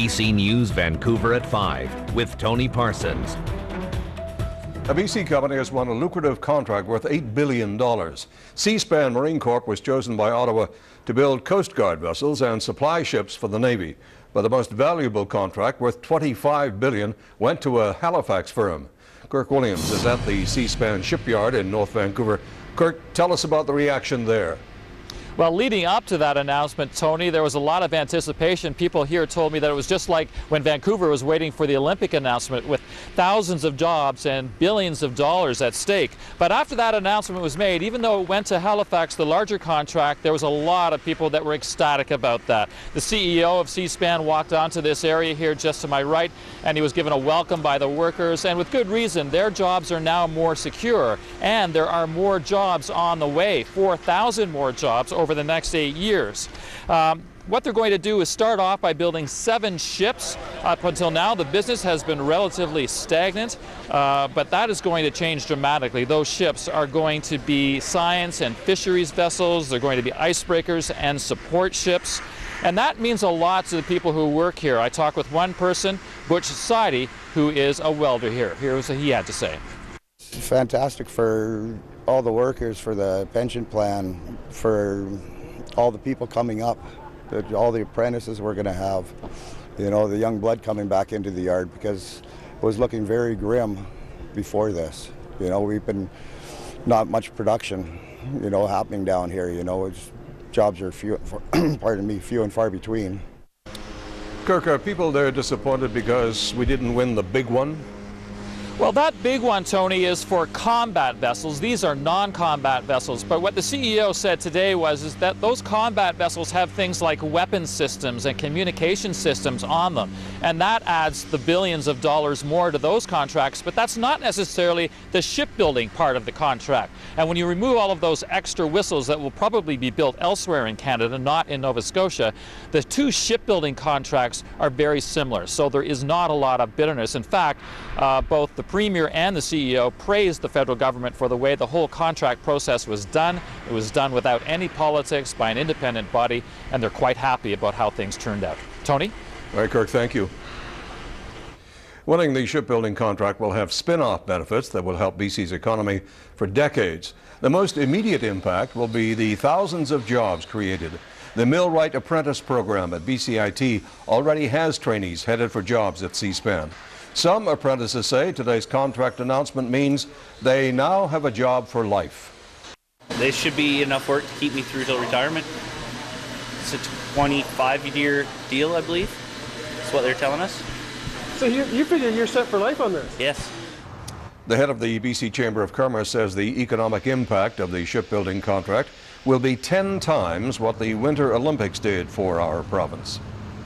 BC News Vancouver at 5 with Tony Parsons. A BC company has won a lucrative contract worth $8 billion. Seaspan Marine Corp was chosen by Ottawa to build Coast Guard vessels and supply ships for the Navy. But the most valuable contract, worth $25 billion, went to a Halifax firm. Kirk Williams is at the Seaspan shipyard in North Vancouver. Kirk, tell us about the reaction there. Well, leading up to that announcement, Tony, there was a lot of anticipation. People here told me that it was just like when Vancouver was waiting for the Olympic announcement, with thousands of jobs and billions of dollars at stake. But after that announcement was made, even though it went to Halifax, the larger contract, there was a lot of people that were ecstatic about that. The CEO of Seaspan walked onto this area here just to my right, and he was given a welcome by the workers, and with good reason. Their jobs are now more secure, and there are more jobs on the way, 4,000 more jobs over the next 8 years. What they're going to do is start off by building 7 ships. Up until now, the business has been relatively stagnant, but that is going to change dramatically. Those ships are going to be science and fisheries vessels. They're going to be icebreakers and support ships. And that means a lot to the people who work here. I talked with one person, Butch Society, who is a welder here. Here's what he had to say. Fantastic for all the workers, for the pension plan, for all the people coming up, all the apprentices we're going to have, you know, the young blood coming back into the yard, because it was looking very grim before this. You know, we've been not much production, you know, happening down here. You know, jobs are few and far between. Kirk, are people there disappointed because we didn't win the big one? Well, that big one, Tony, is for combat vessels. These are non-combat vessels. But what the CEO said today is that those combat vessels have things like weapon systems and communication systems on them. And that adds the billions of dollars more to those contracts. But that's not necessarily the shipbuilding part of the contract. And when you remove all of those extra whistles that will probably be built elsewhere in Canada, not in Nova Scotia, the 2 shipbuilding contracts are very similar. So there is not a lot of bitterness. In fact, both the Premier and the CEO praised the federal government for the way the whole contract process was done. It was done without any politics, by an independent body, and they're quite happy about how things turned out. Tony? All right, Kirk, thank you. Winning the shipbuilding contract will have spin-off benefits that will help BC's economy for decades. The most immediate impact will be the thousands of jobs created. The Millwright Apprentice program at BCIT already has trainees headed for jobs at Seaspan. Some apprentices say today's contract announcement means they now have a job for life. This should be enough work to keep me through till retirement. It's a 25-year deal, I believe. That's what they're telling us. So you figure you're set for life on this? Yes. The head of the BC Chamber of Commerce says the economic impact of the shipbuilding contract will be 10 times what the Winter Olympics did for our province.